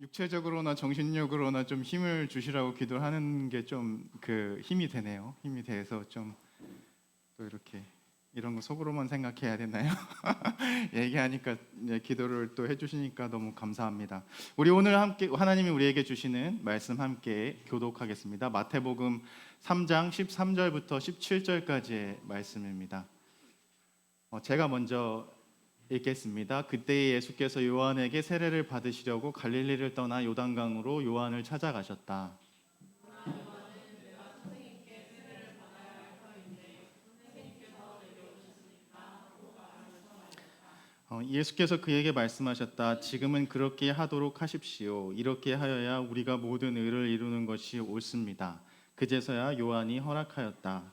육체적으로나 정신력으로나 좀 힘을 주시라고 기도하는 게 좀 그 힘이 되네요. 힘이 돼서 좀 또 이렇게 이런 거 속으로만 생각해야 되나요? 얘기하니까 이제 기도를 또 해주시니까 너무 감사합니다. 우리 오늘 함께 하나님이 우리에게 주시는 말씀 함께 교독하겠습니다. 마태복음 3장 13절부터 17절까지의 말씀입니다. 제가 먼저 읽겠습니다. 그때 예수께서 요한에게 세례를 받으시려고 갈릴리를 떠나 요단강으로 요한을 찾아가셨다. 예수께서 그에게 말씀하셨다. 지금은 그렇게 하도록 하십시오. 이렇게 하여야 우리가 모든 의를 이루는 것이 옳습니다. 그제서야 요한이 허락하였다.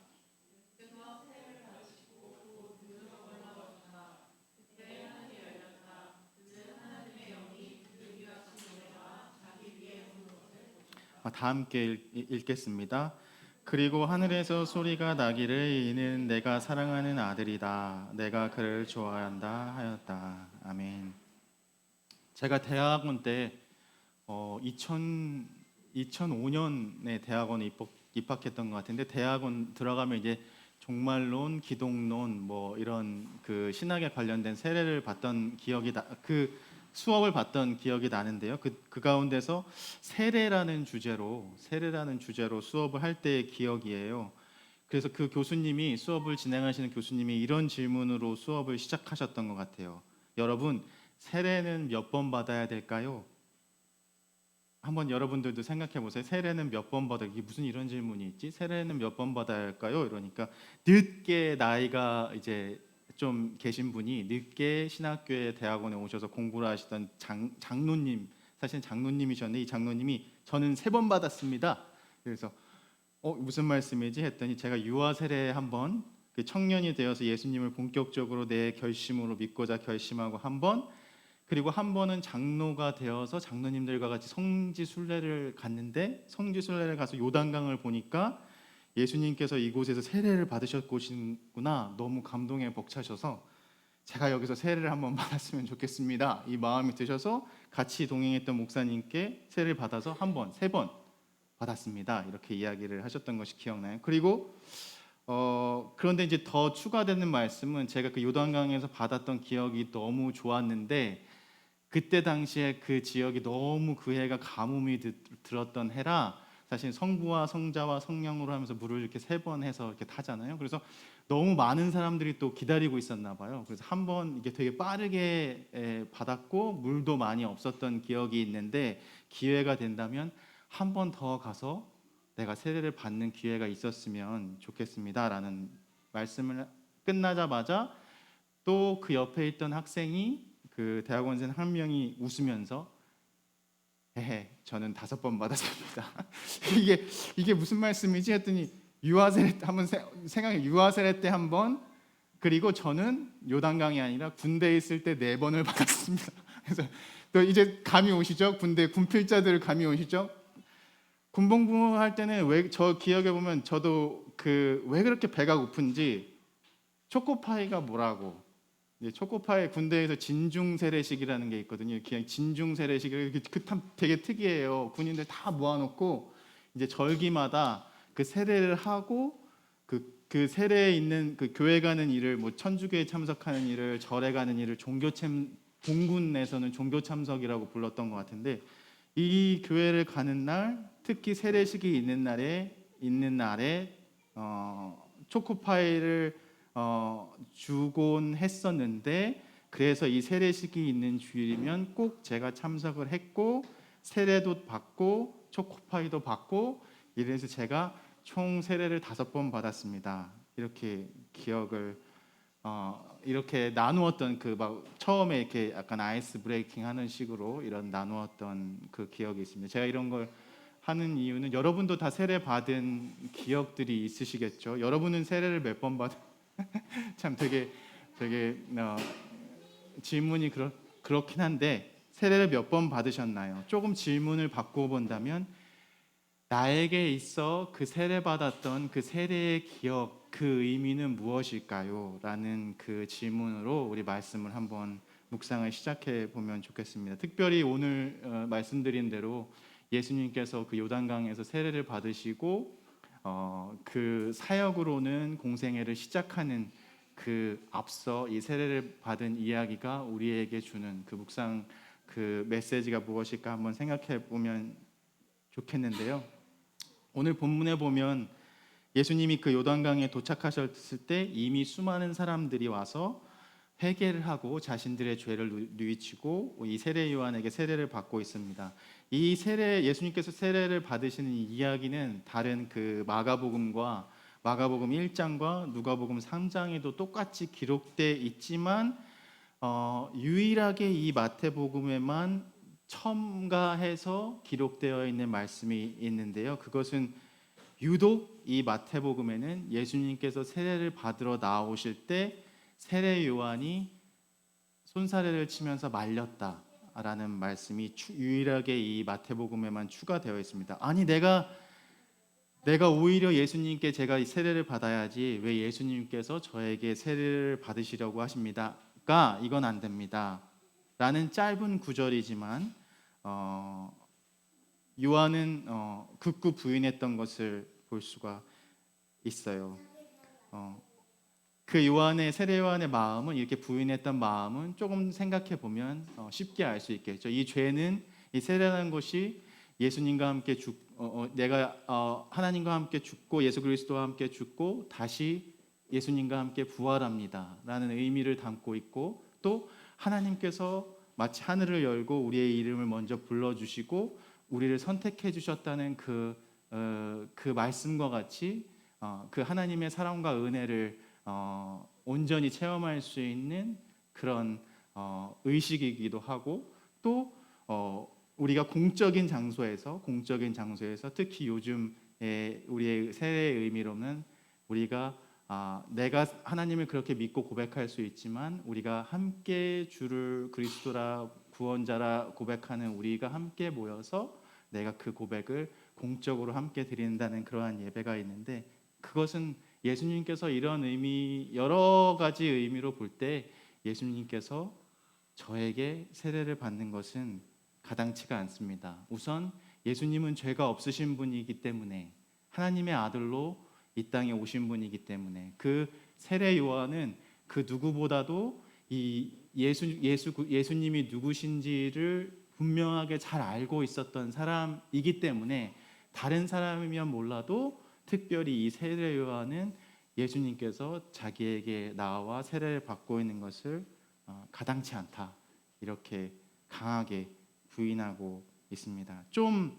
다 함께 읽겠습니다. 그리고 하늘에서 소리가 나기를 이는 내가 사랑하는 아들이다. 내가 그를 좋아한다 하였다. 아멘. 제가 대학원 때 2005년에 대학원에 입학했던 것 같은데 대학원 들어가면 이제 종말론, 기독론 뭐 이런 그 신학에 관련된 세례를 받던 그 수업을 받던 기억이 나는데요. 그 가운데서 세례라는 주제로 수업을 할 때의 기억이에요. 그래서 그 교수님이 수업을 진행하시는 교수님이 이런 질문으로 수업을 시작하셨던 것 같아요. 여러분, 세례는 몇 번 받아야 될까요? 한번 여러분들도 생각해 보세요. 세례는 몇 번 받아야, 이게 무슨 이런 질문이 있지? 세례는 몇 번 받아야 할까요? 이러니까 늦게 나이가 이제 좀 계신 분이 늦게 신학교에 대학원에 오셔서 공부를 하시던 장로님, 사실 장로님이셨는데 이 장로님이 저는 3번 받았습니다. 그래서 무슨 말씀이지 했더니 제가 유아 세례 한번 그 청년이 되어서 예수님을 본격적으로 내 결심으로 믿고자 결심하고 한번, 그리고 한 번은 장로가 되어서 장로님들과 같이 성지순례를 갔는데 성지순례를 가서 요단강을 보니까 예수님께서 이곳에서 세례를 받으셨구나, 너무 감동에 벅차셔서 제가 여기서 세례를 한번 받았으면 좋겠습니다, 이 마음이 드셔서 같이 동행했던 목사님께 세례를 받아서 한 번, 3번 받았습니다, 이렇게 이야기를 하셨던 것이 기억나요. 그리고 그런데 이제 더 추가되는 말씀은 제가 그 요단강에서 받았던 기억이 너무 좋았는데 그때 당시에 그 지역이 너무 그 해가 가뭄이 들었던 해라 사실 성부와 성자와 성령으로 하면서 물을 이렇게 3번 해서 이렇게 타잖아요. 그래서 너무 많은 사람들이 또 기다리고 있었나 봐요. 그래서 한 번 이게 되게 빠르게 받았고 물도 많이 없었던 기억이 있는데 기회가 된다면 한 번 더 가서 내가 세례를 받는 기회가 있었으면 좋겠습니다라는 말씀을 끝나자마자 또 그 옆에 있던 학생이 그 대학원생 한 명이 웃으면서 저는 5번 받았습니다. 이게 무슨 말씀이지 했더니 유아세례 한번 생각해, 유아세례 때 한 번, 그리고 저는 요단강이 아니라 군대에 있을 때 4번을 받았습니다. 그래서 또 이제 감이 오시죠? 군대 군필자들 감이 오시죠? 군복무 할 때는 왜 저 기억해 보면 저도 왜 그렇게 배가 고픈지 초코파이가 뭐라고, 초코파이 군대에서 진중 세례식이라는 게 있거든요. 그냥 진중 세례식, 되게 특이해요. 군인들 다 모아놓고 이제 절기마다 그 세례를 하고 그 세례에 있는 그 교회 가는 일을, 뭐 천주교에 참석하는 일을, 절에 가는 일을 공군에서는 종교 참석이라고 불렀던 것 같은데 이 교회를 가는 날, 특히 세례식이 있는 날에 초코파이를 주곤 했었는데, 그래서 이 세례식이 있는 주일이면 꼭 제가 참석을 했고 세례도 받고 초코파이도 받고 이래서 제가 총 세례를 5번 받았습니다. 이렇게 기억을 이렇게 나누었던 그 막 처음에 이렇게 약간 아이스 브레이킹 하는 식으로 이런 나누었던 그 기억이 있습니다. 제가 이런 걸 하는 이유는 여러분도 다 세례 받은 기억들이 있으시겠죠. 여러분은 세례를 몇 번 참 되게 질문이 그렇긴 한데 세례를 몇 번 받으셨나요? 조금 질문을 바꿔본다면 나에게 있어 그 세례 받았던 그 세례의 기억, 그 의미는 무엇일까요? 라는 그 질문으로 우리 말씀을 한번 묵상을 시작해 보면 좋겠습니다. 특별히 오늘 말씀드린 대로 예수님께서 그 요단강에서 세례를 받으시고 그 사역으로는 공생애를 시작하는 그 앞서 이 세례를 받은 이야기가 우리에게 주는 그 묵상 그 메시지가 무엇일까 한번 생각해 보면 좋겠는데요. 오늘 본문에 보면 예수님이 그 요단강에 도착하셨을 때 이미 수많은 사람들이 와서 회개를 하고 자신들의 죄를 누이치고 이 세례 요한에게 세례를 받고 있습니다. 이 세례 예수님께서 세례를 받으시는 이 이야기는 다른 그 마가복음과 마가복음 1장과 누가복음 3장에도 똑같이 기록돼 있지만 유일하게 이 마태복음에만 첨가해서 기록되어 있는 말씀이 있는데요. 그것은 유독 이 마태복음에는 예수님께서 세례를 받으러 나오실 때 세례 요한이 손사래를 치면서 말렸다라는 말씀이 유일하게 이 마태복음에만 추가되어 있습니다. 아니 내가 오히려 예수님께 제가 세례를 받아야지 왜 예수님께서 저에게 세례를 받으시려고 하십니까? 이건 안 됩니다. 라는 짧은 구절이지만 요한은 극구 부인했던 것을 볼 수가 있어요. 그 요한의 세례 요한의 마음은 이렇게 부인했던 마음은 조금 생각해 보면 쉽게 알 수 있겠죠. 이 죄는 이 세례라는 것이 예수님과 함께 내가 하나님과 함께 죽고 예수 그리스도와 함께 죽고 다시 예수님과 함께 부활합니다라는 의미를 담고 있고 또 하나님께서 마치 하늘을 열고 우리의 이름을 먼저 불러주시고 우리를 선택해 주셨다는 그 말씀과 같이 그 하나님의 사랑과 은혜를 온전히 체험할 수 있는 그런 의식이기도 하고 또 우리가 공적인 장소에서 특히 요즘 우리의 세례의 의미로는 우리가 내가 하나님을 그렇게 믿고 고백할 수 있지만 우리가 함께 주를 그리스도라 구원자라 고백하는 우리가 함께 모여서 내가 그 고백을 공적으로 함께 드린다는 그러한 예배가 있는데 그것은 예수님께서 이런 의미 여러 가지 의미로 볼 때 예수님께서 저에게 세례를 받는 것은 가당치가 않습니다. 우선 예수님은 죄가 없으신 분이기 때문에 하나님의 아들로 이 땅에 오신 분이기 때문에 그 세례 요한은 그 누구보다도 이 예수님이 누구신지를 분명하게 잘 알고 있었던 사람이기 때문에 다른 사람이면 몰라도 특별히 이 세례 요한은 예수님께서 자기에게 나와 세례를 받고 있는 것을 가당치 않다 이렇게 강하게 부인하고 있습니다. 좀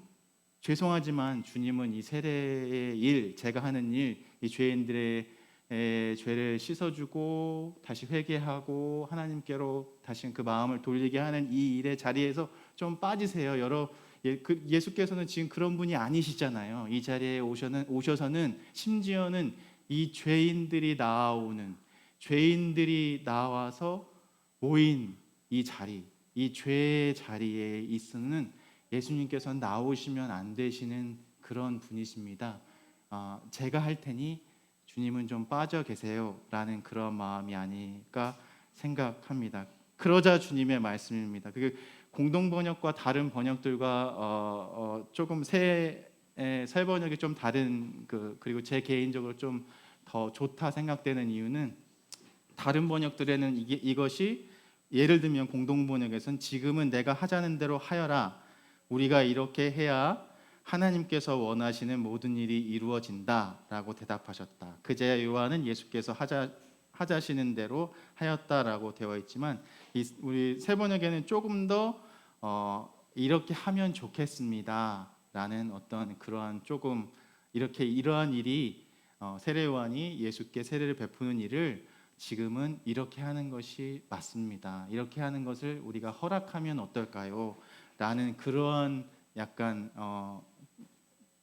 죄송하지만 주님은 이 세례의 일, 제가 하는 일, 이 죄인들의 죄를 씻어주고 다시 회개하고 하나님께로 다시 그 마음을 돌리게 하는 이 일의 자리에서 좀 빠지세요. 예수께서는 지금 그런 분이 아니시잖아요. 이 자리에 오셔서는 심지어는 이 죄인들이 나와서 모인 이 자리, 이 죄의 자리에 있는 예수님께서는 나오시면 안 되시는 그런 분이십니다. 제가 할 테니 주님은 좀 빠져 계세요라는 그런 마음이 아닐까 생각합니다. 그러자 주님의 말씀입니다. 그게 공동 번역과 다른 번역들과 조금 새 번역이 좀 다른 그리고 제 개인적으로 좀 더 좋다 생각되는 이유는 다른 번역들에는 이것이 예를 들면 공동 번역에서는 지금은 내가 하자는 대로 하여라. 우리가 이렇게 해야 하나님께서 원하시는 모든 일이 이루어진다라고 대답하셨다. 그제야 요한은 예수께서 하자시는 대로 하였다라고 되어 있지만 우리 새 번역에는 조금 더 이렇게 하면 좋겠습니다라는 어떤 그러한 조금 이러한 일이 세례 요한이 예수께 세례를 베푸는 일을 지금은 이렇게 하는 것이 맞습니다. 이렇게 하는 것을 우리가 허락하면 어떨까요? 라는 그러한 약간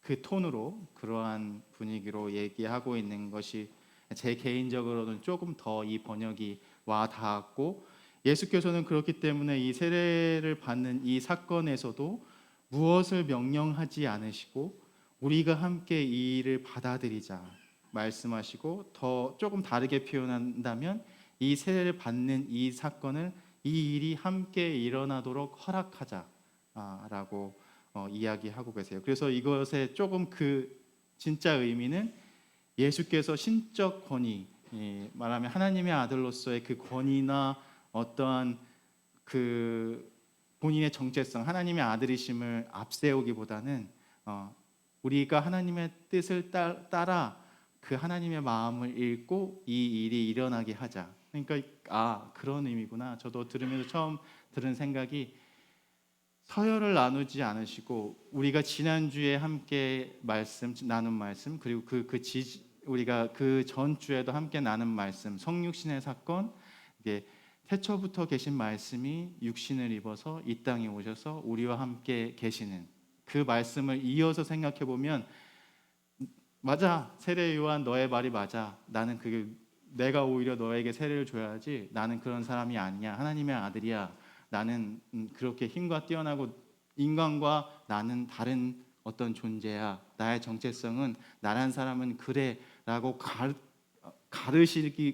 그 톤으로 그러한 분위기로 얘기하고 있는 것이 제 개인적으로는 조금 더 이 번역이 와 닿았고 예수께서는 그렇기 때문에 이 세례를 받는 이 사건에서도 무엇을 명령하지 않으시고 우리가 함께 이 일을 받아들이자 말씀하시고 더 조금 다르게 표현한다면 이 세례를 받는 이 사건을 이 일이 함께 일어나도록 허락하자라고 이야기하고 계세요. 그래서 이것의 조금 그 진짜 의미는 예수께서 신적 권위, 말하면 하나님의 아들로서의 그 권위나 어떠한 그 본인의 정체성, 하나님의 아들이심을 앞세우기보다는 우리가 하나님의 뜻을 따라 그 하나님의 마음을 읽고 이 일이 일어나게 하자. 그러니까 그런 의미구나. 저도 들으면서 처음 들은 생각이, 서열을 나누지 않으시고 우리가 지난주에 함께 나눈 말씀, 그리고 우리가 그 전주에도 함께 나눈 말씀, 성육신의 사건, 이게 태초부터 계신 말씀이 육신을 입어서 이 땅에 오셔서 우리와 함께 계시는 그 말씀을 이어서 생각해 보면, 맞아, 세례 요한 너의 말이 맞아. 나는 내가 오히려 너에게 세례를 줘야지. 나는 그런 사람이 아니야. 하나님의 아들이야. 나는 그렇게 힘과 뛰어나고 인간과 나는 다른 어떤 존재야. 나의 정체성은 나란 사람은 그래라고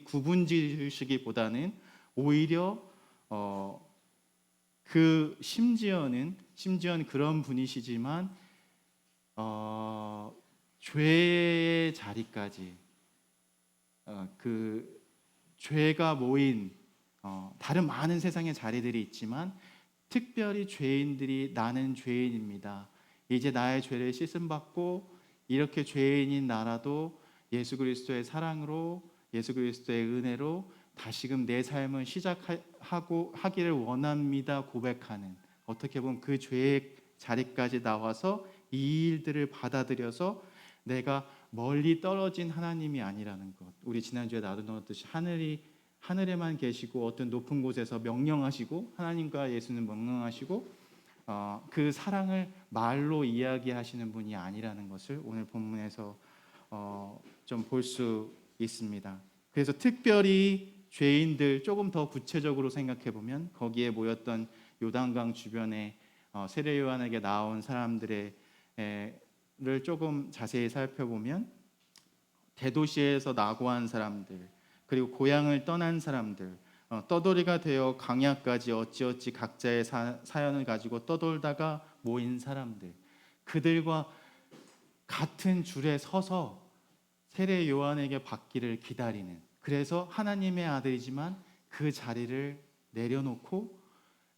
구분지으시기보다는 오히려 심지어는 그런 분이시지만 죄의 자리까지, 그 죄가 모인 다른 많은 세상의 자리들이 있지만 특별히 죄인들이, 나는 죄인입니다, 이제 나의 죄를 씻음받고 이렇게 죄인인 나라도 예수 그리스도의 사랑으로, 예수 그리스도의 은혜로 다시금 내 삶을 하기를 원합니다 고백하는, 어떻게 보면 그 죄의 자리까지 나와서 이 일들을 받아들여서 내가 멀리 떨어진 하나님이 아니라는 것, 우리 지난주에 나누었듯이 하늘에만 계시고 어떤 높은 곳에서 명령하시고, 하나님과 예수는 명령하시고 그 사랑을 말로 이야기하시는 분이 아니라는 것을 오늘 본문에서 좀 볼 수 있습니다. 그래서 특별히 죄인들, 조금 더 구체적으로 생각해 보면 거기에 모였던 요단강 주변에 세례 요한에게 나온 사람들을 조금 자세히 살펴보면, 대도시에서 낙오한 사람들, 그리고 고향을 떠난 사람들, 떠돌이가 되어 강야까지 어찌어찌 각자의 사연을 가지고 떠돌다가 모인 사람들, 그들과 같은 줄에 서서 세례 요한에게 받기를 기다리는, 그래서 하나님의 아들이지만 그 자리를 내려놓고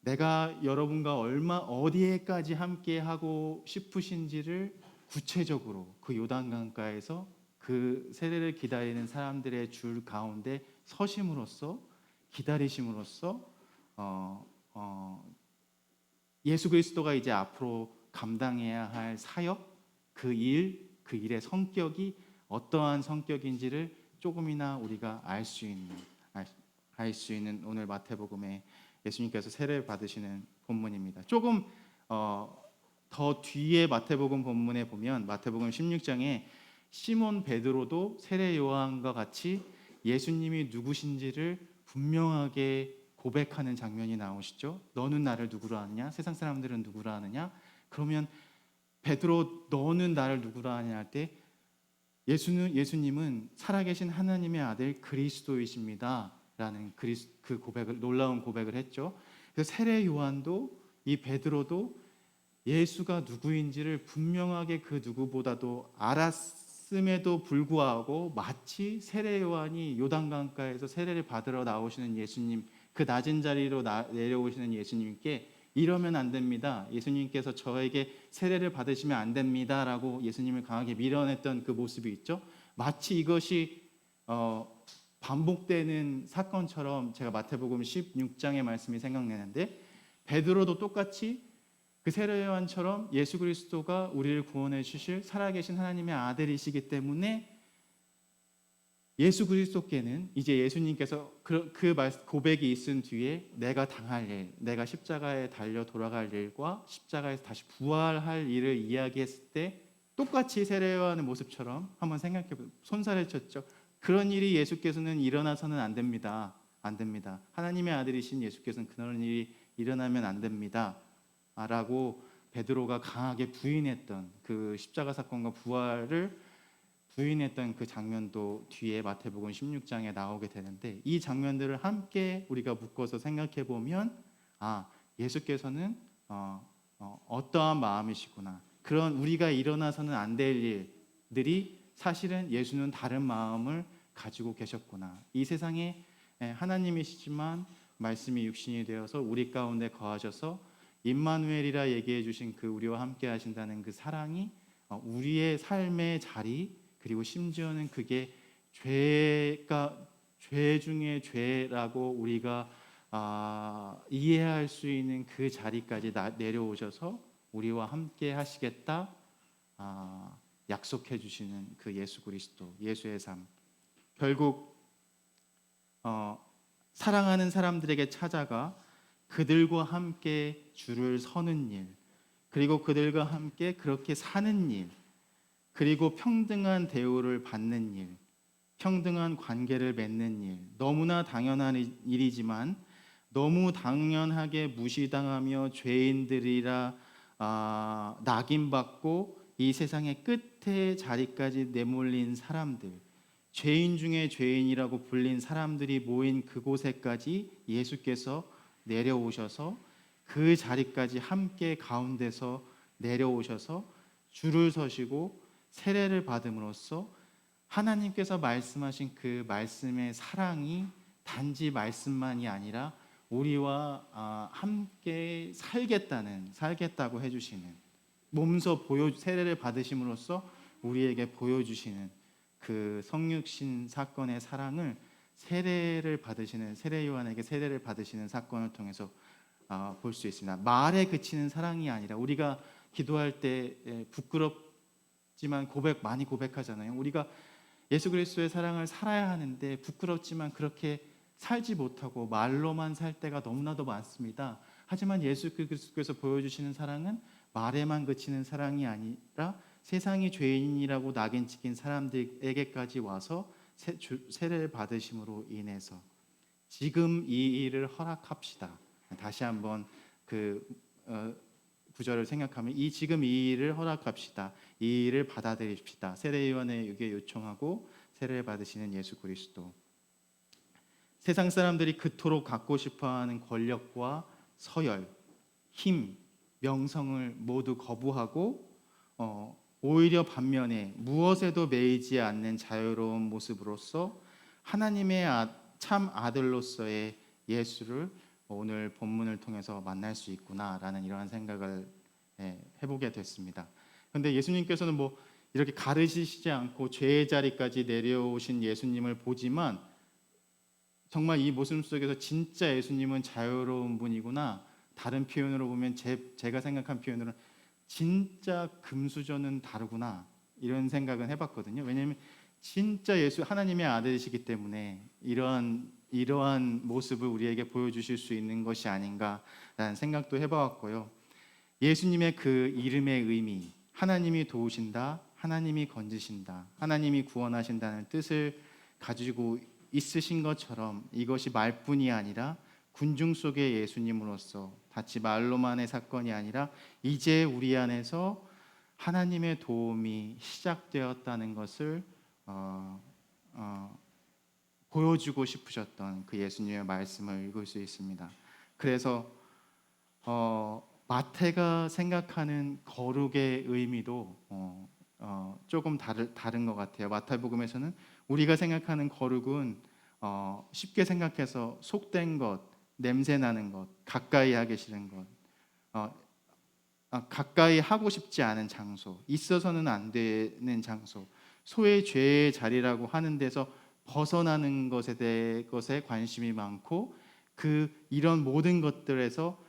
내가 여러분과 어디에까지 함께 하고 싶으신지를 구체적으로 그 요단강가에서 그 세례를 기다리는 사람들의 줄 가운데 서심으로써, 기다리심으로써 예수 그리스도가 이제 앞으로 감당해야 할 사역, 그 일의 성격이 어떠한 성격인지를 조금이나 우리가 알 수 있는 오늘 마태복음에 예수님께서 세례를 받으시는 본문입니다. 조금 더 뒤에 마태복음 본문에 보면 마태복음 16장에 시몬 베드로도 세례 요한과 같이 예수님이 누구신지를 분명하게 고백하는 장면이 나오시죠. 너는 나를 누구로 아느냐? 세상 사람들은 누구로 아느냐? 그러면 베드로, 너는 나를 누구로 아느냐 할 때 예수님은 살아계신 하나님의 아들 그리스도이십니다 라는 그 고백을, 놀라운 고백을 했죠. 그래서 세례 요한도, 이 베드로도 예수가 누구인지를 분명하게 그 누구보다도 알았음에도 불구하고 마치 세례 요한이 요단강가에서 세례를 받으러 나오시는 예수님, 그 낮은 자리로 내려오시는 예수님께 이러면 안 됩니다, 예수님께서 저에게 세례를 받으시면 안 됩니다 라고 예수님을 강하게 밀어냈던 그 모습이 있죠. 마치 이것이 반복되는 사건처럼 제가 마태복음 16장의 말씀이 생각나는데, 베드로도 똑같이 그 세례 요한처럼 예수 그리스도가 우리를 구원해 주실 살아계신 하나님의 아들이시기 때문에 예수 그리스도께는 이제 예수님께서 그 고백이 있은 뒤에 내가 당할 일, 내가 십자가에 달려 돌아갈 일과 십자가에서 다시 부활할 일을 이야기했을 때 똑같이 세례 요한의 모습처럼 한번 생각해보세요. 손살을 쳤죠. 그런 일이 예수께서는 일어나서는 안 됩니다. 안 됩니다. 하나님의 아들이신 예수께서는 그런 일이 일어나면 안 됩니다 라고 베드로가 강하게 부인했던 그 십자가 사건과 부인했던 그 장면도 뒤에 마태복음 16장에 나오게 되는데, 이 장면들을 함께 우리가 묶어서 생각해 보면 예수께서는 어떠한 마음이시구나. 그런 우리가 일어나서는 안 될 일들이 사실은 예수는 다른 마음을 가지고 계셨구나. 이 세상에 하나님이시지만 말씀이 육신이 되어서 우리 가운데 거하셔서 임마누엘이라 얘기해 주신 그 우리와 함께 하신다는 그 사랑이 우리의 삶의 자리, 그리고 심지어는 그게 죄 중에 죄라고 우리가 이해할 수 있는 그 자리까지 내려오셔서 우리와 함께 하시겠다 약속해 주시는 그 예수 그리스도, 예수의 삶. 결국 사랑하는 사람들에게 찾아가 그들과 함께 줄을 서는 일, 그리고 그들과 함께 그렇게 사는 일, 그리고 평등한 대우를 받는 일, 평등한 관계를 맺는 일, 너무나 당연한 일이지만 너무 당연하게 무시당하며 죄인들이라 낙인받고 이 세상의 끝에 자리까지 내몰린 사람들, 죄인 중에 죄인이라고 불린 사람들이 모인 그곳에까지 예수께서 내려오셔서 그 자리까지 함께 가운데서 내려오셔서 줄을 서시고 세례를 받음으로써 하나님께서 말씀하신 그 말씀의 사랑이 단지 말씀만이 아니라 우리와 함께 살겠다고 해주시는, 몸소 세례를 받으심으로써 우리에게 보여주시는 그 성육신 사건의 사랑을 세례 요한에게 세례를 받으시는 사건을 통해서 볼 수 있습니다. 말에 그치는 사랑이 아니라, 우리가 기도할 때 부끄럽지만 많이 고백하잖아요. 우리가 예수 그리스도의 사랑을 살아야 하는데 부끄럽지만 그렇게 살지 못하고 말로만 살 때가 너무나도 많습니다. 하지만 예수 그리스도께서 보여주시는 사랑은 말에만 그치는 사랑이 아니라 세상이 죄인이라고 낙인 찍힌 사람들에게까지 와서 세례를 받으심으로 인해서 지금 이 일을 허락합시다. 다시 한번 그 구절을 생각하면 지금 이 일을 허락합시다. 이 일을 받아들입시다. 세례 요한에게 요청하고 세례를 받으시는 예수 그리스도. 세상 사람들이 그토록 갖고 싶어하는 권력과 서열, 힘, 명성을 모두 거부하고 오히려 반면에 무엇에도 매이지 않는 자유로운 모습으로서 하나님의 참 아들로서의 예수를 오늘 본문을 통해서 만날 수 있구나라는 이러한 생각을 해보게 됐습니다. 그런데 예수님께서는 이렇게 가르치시지 않고 죄의 자리까지 내려오신 예수님을 보지만 정말 이 모습 속에서 진짜 예수님은 자유로운 분이구나. 다른 표현으로 보면 제가 생각한 표현으로는 진짜 금수저는 다르구나, 이런 생각은 해봤거든요. 왜냐하면 진짜 예수 하나님의 아들이시기 때문에 이러한 모습을 우리에게 보여주실 수 있는 것이 아닌가라는 생각도 해보았고요. 예수님의 그 이름의 의미, 하나님이 도우신다, 하나님이 건지신다, 하나님이 구원하신다는 뜻을 가지고 있으신 것처럼 이것이 말뿐이 아니라 군중 속의 예수님으로서 단지 말로만의 사건이 아니라 이제 우리 안에서 하나님의 도움이 시작되었다는 것을 보여주고 싶으셨던 그 예수님의 말씀을 읽을 수 있습니다. 그래서 마태가 생각하는 거룩의 의미도 조금 다른 것 같아요. 마태복음에서는 우리가 생각하는 거룩은 쉽게 생각해서 속된 것, 냄새 나는 것, 가까이 하기 싫은 것, 가까이 하고 싶지 않은 장소, 있어서는 안 되는 장소, 소의 죄의 자리라고 하는 데서 벗어나는 것에 관심이 많고 이런 모든 것들에서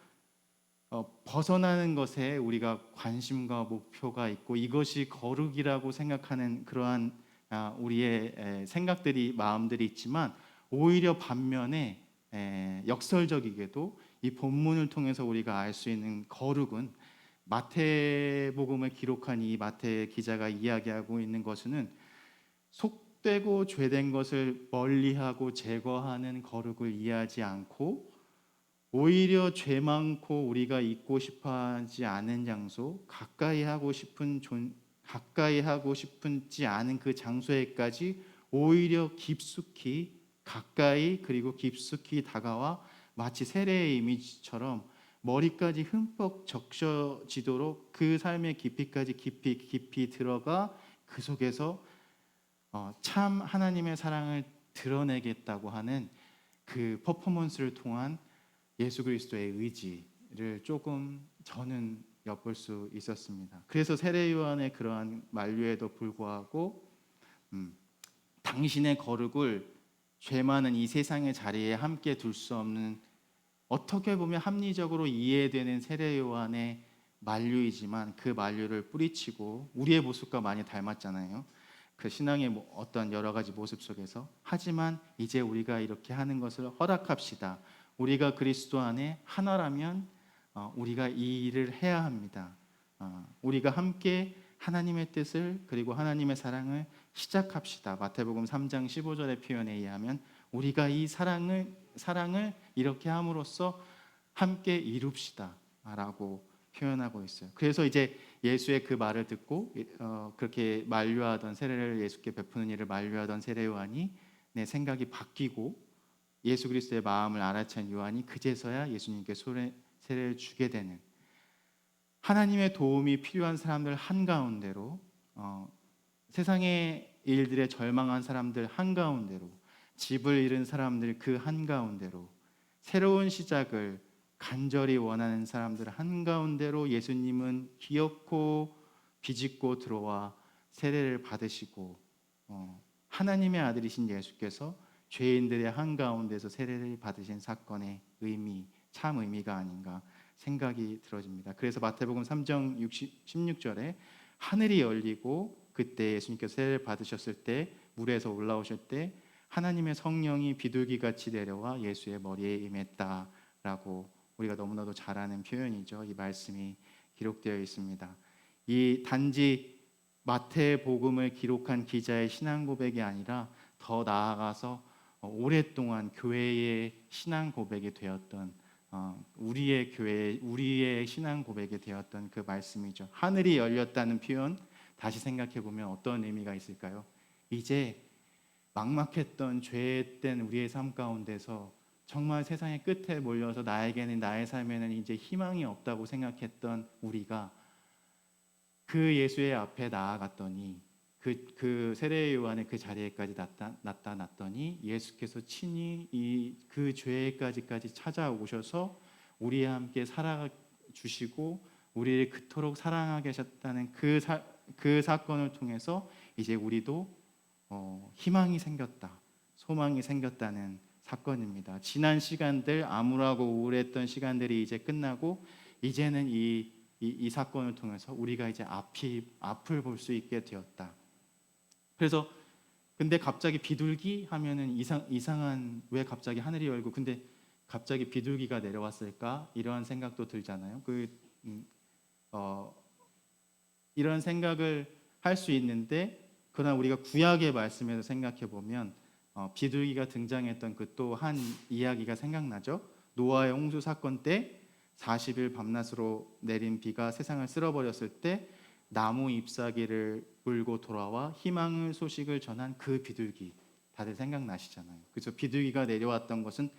벗어나는 것에 우리가 관심과 목표가 있고 이것이 거룩이라고 생각하는 그러한 우리의 마음들이 있지만, 오히려 반면에 역설적이게도 이 본문을 통해서 우리가 알 수 있는 거룩은, 마태복음을 기록한 이 마태 기자가 이야기하고 있는 것은 속되고 죄된 것을 멀리하고 제거하는 거룩을 이해하지 않고, 오히려 죄 많고 우리가 있고 싶어하지 않은 장소, 가까이 가까이 하고 싶지 않은 그 장소에까지 오히려 깊숙이 가까이 그리고 깊숙이 다가와 마치 세례의 이미지처럼 머리까지 흠뻑 적셔지도록 그 삶의 깊이까지 깊이 들어가 그 속에서 참 하나님의 사랑을 드러내겠다고 하는 그 퍼포먼스를 통한 예수 그리스도의 의지를 조금 저는 엿볼 수 있었습니다. 그래서 세례 요한의 그러한 만류에도 불구하고 당신의 거룩을 죄 많은 이 세상의 자리에 함께 둘 수 없는, 어떻게 보면 합리적으로 이해되는 세례 요한의 만류이지만 그 만류를 뿌리치고 우리의 모습과 많이 닮았잖아요. 그 신앙의 어떤 여러 가지 모습 속에서. 하지만 이제 우리가 이렇게 하는 것을 허락합시다. 우리가 그리스도 안에 하나라면 우리가 이 일을 해야 합니다. 우리가 함께 하나님의 뜻을 그리고 하나님의 사랑을 시작합시다. 마태복음 3장 15절의 표현에 의하면 우리가 이 사랑을 이렇게 함으로써 함께 이룹시다 라고 표현하고 있어요. 그래서 이제 예수의 그 말을 듣고 그렇게 만류하던 세례를 예수께 베푸는 일을 만류하던 세례 요한이 내 생각이 바뀌고 예수 그리스도의 마음을 알아챈 요한이 그제서야 예수님께 세례를 주게 되는, 하나님의 도움이 필요한 사람들 한가운데로, 세상의 일들에 절망한 사람들 한가운데로, 집을 잃은 사람들 그 한가운데로, 새로운 시작을 간절히 원하는 사람들 한가운데로 예수님은 기어코 비집고 들어와 세례를 받으시고 하나님의 아들이신 예수께서 죄인들의 한가운데서 세례를 받으신 사건의 의미, 참 의미가 아닌가 생각이 들어집니다. 그래서 마태복음 3장 16절에 하늘이 열리고 그때 예수님께서 세례를 받으셨을 때 물에서 올라오실 때 하나님의 성령이 비둘기같이 내려와 예수의 머리에 임했다라고 우리가 너무나도 잘 아는 표현이죠. 이 말씀이 기록되어 있습니다. 이 단지 마태복음을 기록한 기자의 신앙 고백이 아니라 더 나아가서 오랫동안 교회의 신앙 고백이 되었던 우리의 신앙 고백이 되었던 그 말씀이죠. 하늘이 열렸다는 표현 다시 생각해 보면 어떤 의미가 있을까요? 이제 막막했던 죄된 우리의 삶 가운데서 정말 세상의 끝에 몰려서 나의 삶에는 이제 희망이 없다고 생각했던 우리가 그 예수의 앞에 나아갔더니 그 세례 요한의 그 자리에까지 나타났더니 예수께서 친히 그 죄까지까지 찾아오셔서 우리와 함께 살아주시고 우리를 그토록 사랑하게 하셨다는 그 사건을 통해서 이제 우리도 희망이 생겼다, 소망이 생겼다는 사건입니다. 지난 시간들, 암울하고 우울했던 시간들이 이제 끝나고 이제는 이 사건을 통해서 우리가 이제 앞을 볼 수 있게 되었다. 그래서 근데 갑자기 비둘기 하면은 이상한, 왜 갑자기 하늘이 열고 근데 갑자기 비둘기가 내려왔을까? 이러한 생각도 들잖아요. 이런 생각을 할 수 있는데, 그러나 우리가 구약의 말씀에서 생각해 보면 비둘기가 등장했던 그 또 한 이야기가 생각나죠. 노아의 홍수 사건 때 40일 밤낮으로 내린 비가 세상을 쓸어버렸을 때 나무 잎사귀를 물고 돌아와 희망의 소식을 전한 그 비둘기, 다들 생각나시잖아요. 그래서 비둘기가 내려왔던 것은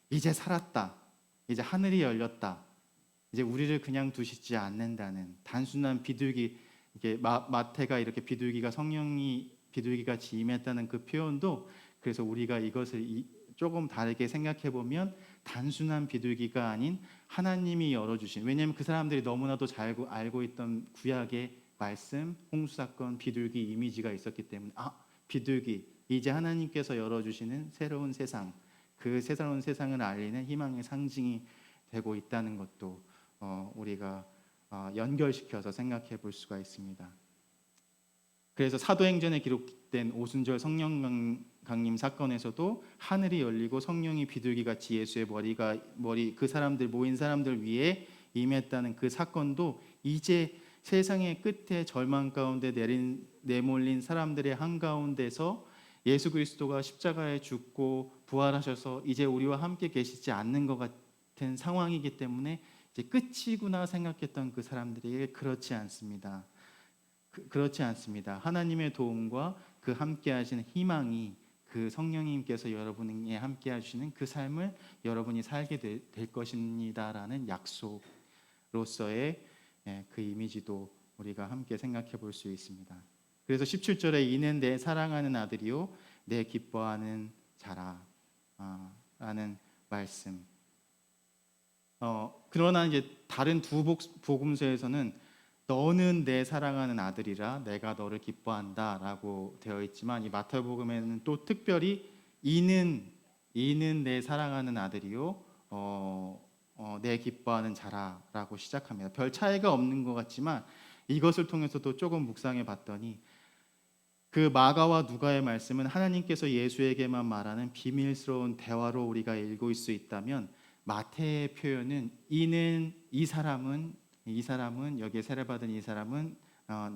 이제 살았다, 이제 하늘이 열렸다, 이제 우리를 그냥 두시지 않는다는 단순한 비둘기, 이게 마태가 이렇게 비둘기가 임했다는 그 표현도, 그래서 우리가 이것을 조금 다르게 생각해 보면 단순한 비둘기가 아닌 하나님이 열어주신, 왜냐하면 그 사람들이 너무나도 잘 알고 있던 구약의 말씀, 홍수사건, 비둘기 이미지가 있었기 때문에 비둘기, 이제 하나님께서 열어주시는 새로운 세상, 그 새로운 세상을 알리는 희망의 상징이 되고 있다는 것도 우리가 연결시켜서 생각해 볼 수가 있습니다. 그래서 사도행전에 기록된 오순절 성령 강림 사건에서도 하늘이 열리고 성령이 비둘기같이 예수의 머리 그 사람들 모인 사람들 위에 임했다는 그 사건도 이제 세상의 끝에 절망 가운데 내몰린 사람들의 한가운데서 예수 그리스도가 십자가에 죽고 부활하셔서 이제 우리와 함께 계시지 않는 것 같은 상황이기 때문에 이제 끝이구나 생각했던 그 사람들에게 그렇지 않습니다. 그렇지 않습니다. 하나님의 도움과 그 함께 하시는 희망이 그 성령님께서 여러분에 함께 하시는 그 삶을 여러분이 살게 될 것입니다라는 약속으로서의 그 이미지도 우리가 함께 생각해 볼 수 있습니다. 그래서 17절에 이는 내 사랑하는 아들이요 내 기뻐하는 자라 라는 말씀. 그러나 이제 다른 두 복음서에서는 너는 내 사랑하는 아들이라 내가 너를 기뻐한다라고 되어 있지만 이 마태복음에는 또 특별히 이는 내 사랑하는 아들이요 내 기뻐하는 자라라고 시작합니다. 별 차이가 없는 것 같지만 이것을 통해서도 조금 묵상해 봤더니 그 마가와 누가의 말씀은 하나님께서 예수에게만 말하는 비밀스러운 대화로 우리가 읽을 수 있다면 마태의 표현은 이는 이 사람은 여기에 세례받은 이 사람은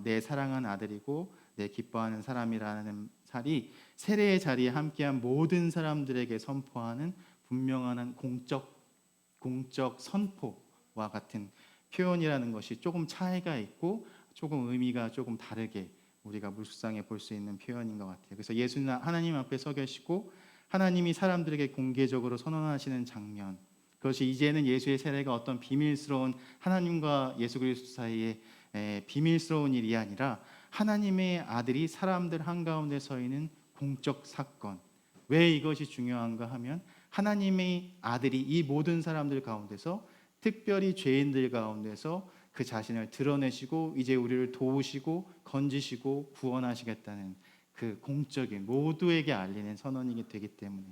내 사랑한 아들이고 내 기뻐하는 사람이라는 살이 세례의 자리에 함께한 모든 사람들에게 선포하는 분명한 공적 선포와 같은 표현이라는 것이 조금 차이가 있고 조금 의미가 조금 다르게 우리가 묵상해 볼 수 있는 표현인 것 같아요. 그래서 예수는 하나님 앞에 서 계시고 하나님이 사람들에게 공개적으로 선언하시는 장면, 그것이 이제는 예수의 세례가 어떤 비밀스러운 하나님과 예수 그리스도 사이의 비밀스러운 일이 아니라 하나님의 아들이 사람들 한가운데 서 있는 공적 사건. 왜 이것이 중요한가 하면 하나님의 아들이 이 모든 사람들 가운데서 특별히 죄인들 가운데서 그 자신을 드러내시고 이제 우리를 도우시고 건지시고 구원하시겠다는 그 공적인 모두에게 알리는 선언이 되기 때문에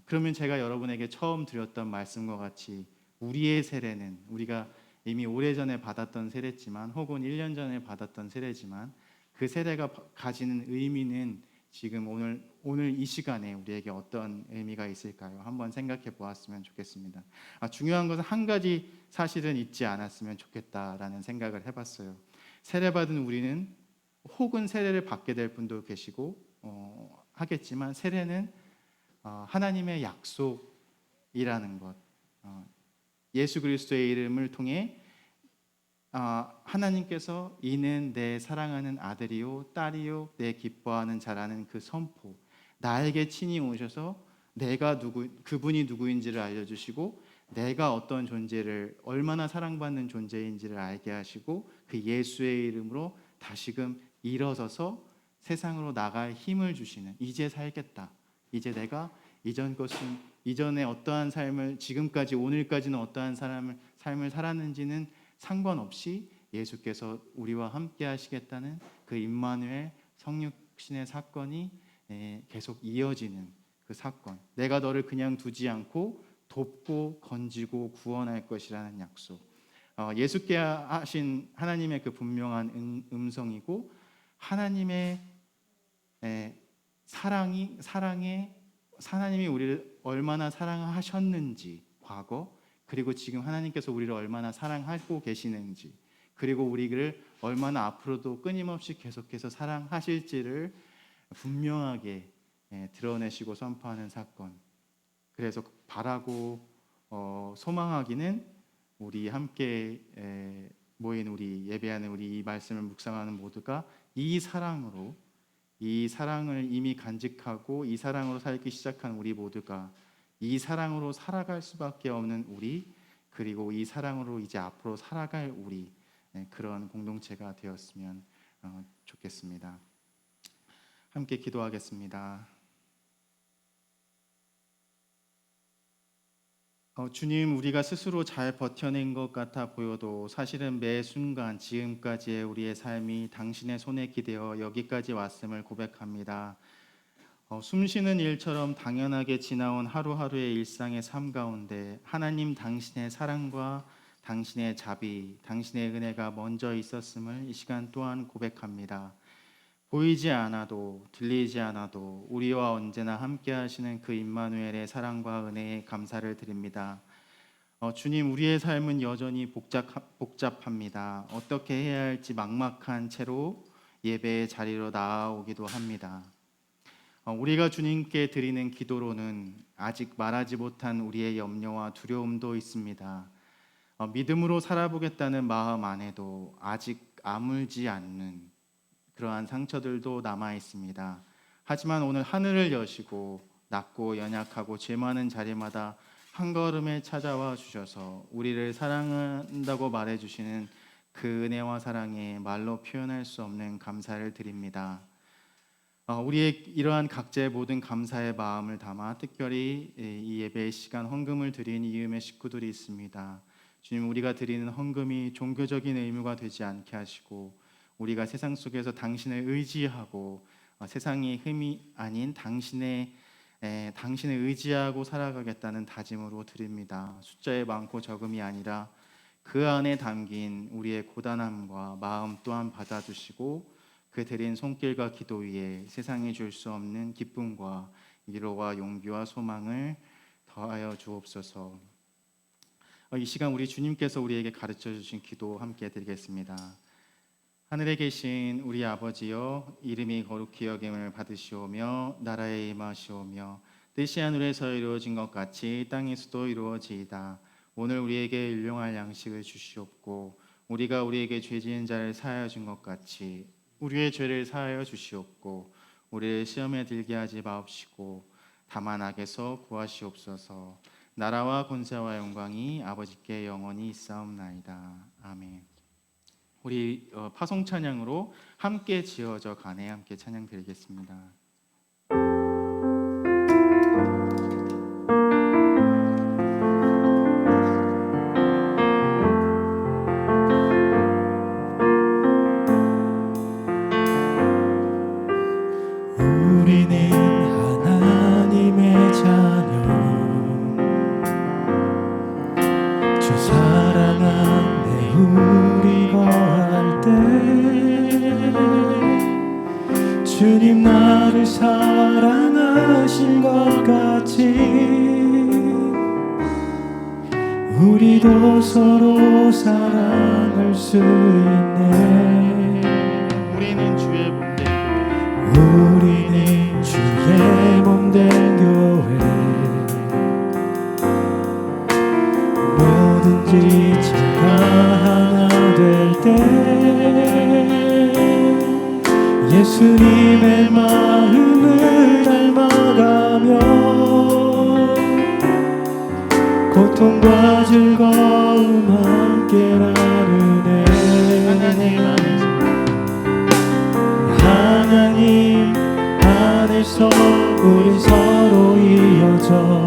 그러면 제가 여러분에게 처음 드렸던 말씀과 같이 우리의 세례는 우리가 이미 오래전에 받았던 세례지만 혹은 1년 전에 받았던 세례지만 그 세례가 가지는 의미는 지금 오늘 이 시간에 우리에게 어떤 의미가 있을까요? 한번 생각해 보았으면 좋겠습니다. 중요한 것은 한 가지 사실은 잊지 않았으면 좋겠다라는 생각을 해봤어요. 세례받은 우리는 혹은 세례를 받게 될 분도 계시고 하겠지만 세례는 하나님의 약속이라는 것, 예수 그리스도의 이름을 통해 하나님께서 이는 내 사랑하는 아들이요 딸이요 내 기뻐하는 자라는 그 선포, 나에게 친히 오셔서 그분이 누구인지를 알려주시고 내가 어떤 존재를 얼마나 사랑받는 존재인지를 알게 하시고 그 예수의 이름으로 다시금 일어서서 세상으로 나갈 힘을 주시는, 이제 살겠다, 이제 내가 이전에 어떠한 삶을 지금까지 오늘까지는 어떠한 삶을 살았는지는 상관없이 예수께서 우리와 함께 하시겠다는 그 임마누엘 성육신의 사건이 계속 이어지는 그 사건, 내가 너를 그냥 두지 않고 돕고 건지고 구원할 것이라는 약속, 예수께 하신 하나님의 그 분명한 음성이고 하나님의 사랑에 하나님이 우리를 얼마나 사랑하셨는지 과거, 그리고 지금 하나님께서 우리를 얼마나 사랑하고 계시는지, 그리고 우리를 얼마나 앞으로도 끊임없이 계속해서 사랑하실지를 분명하게 드러내시고 선포하는 사건. 그래서 바라고 소망하기는 우리 함께 모인 우리 예배하는 우리 이 말씀을 묵상하는 모두가 이 사랑을 이미 간직하고 이 사랑으로 살기 시작한 우리 모두가 이 사랑으로 살아갈 수밖에 없는 우리, 그리고 이 사랑으로 이제 앞으로 살아갈 우리, 그런 공동체가 되었으면 좋겠습니다. 함께 기도하겠습니다. 주님, 우리가 스스로 잘 버텨낸 것 같아 보여도 사실은 매 순간 지금까지의 우리의 삶이 당신의 손에 기대어 여기까지 왔음을 고백합니다. 숨쉬는 일처럼 당연하게 지나온 하루하루의 일상의 삶 가운데 하나님 당신의 사랑과 당신의 자비, 당신의 은혜가 먼저 있었음을 이 시간 또한 고백합니다. 보이지 않아도 들리지 않아도 우리와 언제나 함께 하시는 그 임마누엘의 사랑과 은혜에 감사를 드립니다. 주님, 우리의 삶은 여전히 복잡합니다. 어떻게 해야 할지 막막한 채로 예배의 자리로 나아오기도 합니다. 우리가 주님께 드리는 기도로는 아직 말하지 못한 우리의 염려와 두려움도 있습니다. 믿음으로 살아보겠다는 마음 안에도 아직 아물지 않는 그러한 상처들도 남아 있습니다. 하지만 오늘 하늘을 여시고 낮고 연약하고 죄 많은 자리마다 한 걸음에 찾아와 주셔서 우리를 사랑한다고 말해 주시는 그 은혜와 사랑에 말로 표현할 수 없는 감사를 드립니다. 우리의 이러한 각자의 모든 감사의 마음을 담아 특별히 이 예배의 시간 헌금을 드린 이음의 식구들이 있습니다. 주님, 우리가 드리는 헌금이 종교적인 의무가 되지 않게 하시고 우리가 세상 속에서 당신을 의지하고 세상이 흠이 아닌 당신을 의지하고 살아가겠다는 다짐으로 드립니다. 숫자에 많고 적음이 아니라 그 안에 담긴 우리의 고단함과 마음 또한 받아주시고 그 드린 손길과 기도 위에 세상이 줄 수 없는 기쁨과 위로와 용기와 소망을 더하여 주옵소서. 이 시간 우리 주님께서 우리에게 가르쳐 주신 기도 함께 드리겠습니다. 하늘에 계신 우리 아버지여, 이름이 거룩히 여김을 받으시오며 나라에 임하시오며 뜻이 하늘에서 이루어진 것 같이 땅에서도 이루어지이다. 오늘 우리에게 일용할 양식을 주시옵고 우리가 우리에게 죄 지은 자를 사하여 준 것 같이 우리의 죄를 사하여 주시옵고 우리를 시험에 들게 하지 마옵시고 다만 악에서 구하시옵소서. 나라와 권세와 영광이 아버지께 영원히 있사옵나이다. 아멘. 우리 파송 찬양으로 함께 지어져 가네 함께 찬양 드리겠습니다. 우리는 하나님의 자녀, 주 사랑하네 우리 거할 때 주님 나를 사랑하신 것 같이 우리도 서로 사랑할 수 있네. 우리는 주의 몸된 우리는 주의 몸된 교회, 뭐든지 제가 하나 될 때 예수님의 마음을 닮아가며 고통과 즐거움 함께 나누네. 하나님 안에서 우리 서로 이어져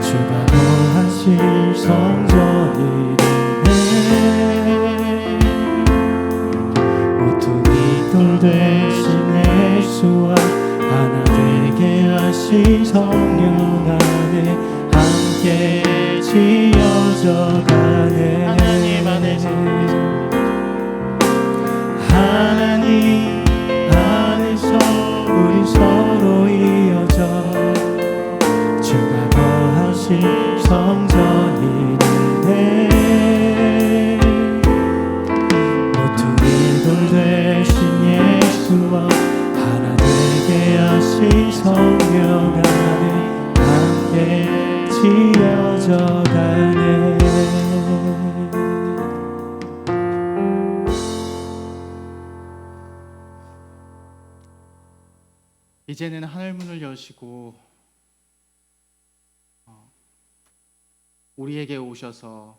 주가 거하실 성전이 되네. 모퉁이 돌 대신 예수와 하나 되게 하신 성령 안에 함께 지어져 가네. 하나님 안에서 하나님 안에서 우리 서로 이어져 주가 거하실 성전이 되네. 모퉁이 돌 대신 예수와 하나 되게 하신 성령 안에 함께 지어져 가네. 이제는 하늘 문을 여시고 우리에게 오셔서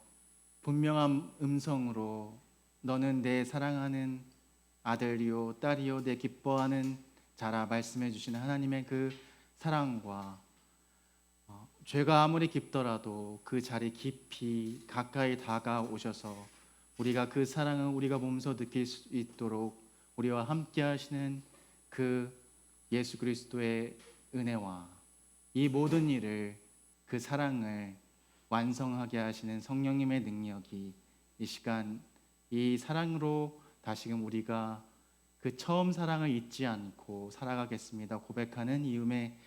분명한 음성으로 너는 내 사랑하는 아들이요 딸이요 내 기뻐하는 자라 말씀해 주시는 하나님의 그 사랑과 죄가 아무리 깊더라도 그 자리 깊이 가까이 다가오셔서 우리가 그 사랑을 우리가 몸소 느낄 수 있도록 우리와 함께 하시는 그 예수 그리스도의 은혜와 이 모든 일을 그 사랑을 완성하게 하시는 성령님의 능력이 이 시간 이 사랑으로 다시금 우리가 그 처음 사랑을 잊지 않고 살아가겠습니다 고백하는 이음의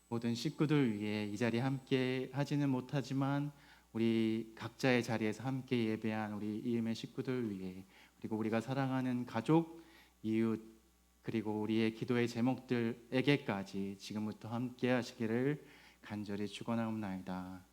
모든 식구들 위해 이 자리에 함께 하지는 못하지만 우리 각자의 자리에서 함께 예배한 우리 이음의 식구들 위해 그리고 우리가 사랑하는 가족, 이웃 그리고 우리의 기도의 제목들에게까지 지금부터 함께 하시기를 간절히 축원하옵나이다.